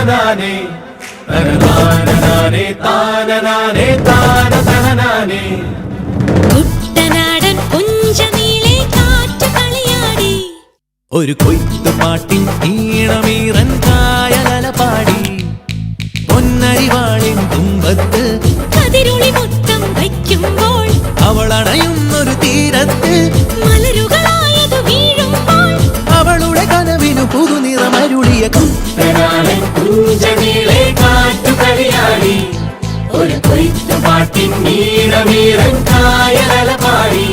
താനനാനേ തനനാനേ താനനാനേ താനതനനാനേ. കുട്ടനാടൻ പുഞ്ചനീളെ കാറ്റ് കളിയാടി, ഒരു കൊയ്ത്തുപാട്ടിൻ ഈണമീറൻ കായലല പാടി, പൊന്നരിവാളിൻ തുമ്പത്ത് കതിരൊളി മൊത്തം വയ്ക്കുമ്പോൾ, അവളണയുന്നൊരു തീരത്ത് മലരുകളായതു വീഴുമ്പോൾ, അവളുടെ കനവിനു പുതുനിറമരുളിയ കുട്ടനാടൻ പുഞ്ചനീളെ കാറ്റു കളിയാടി, ഒരു കൊയ്ത്തുപാട്ടിൻ ഈണമീറൻ കായലല പാടി.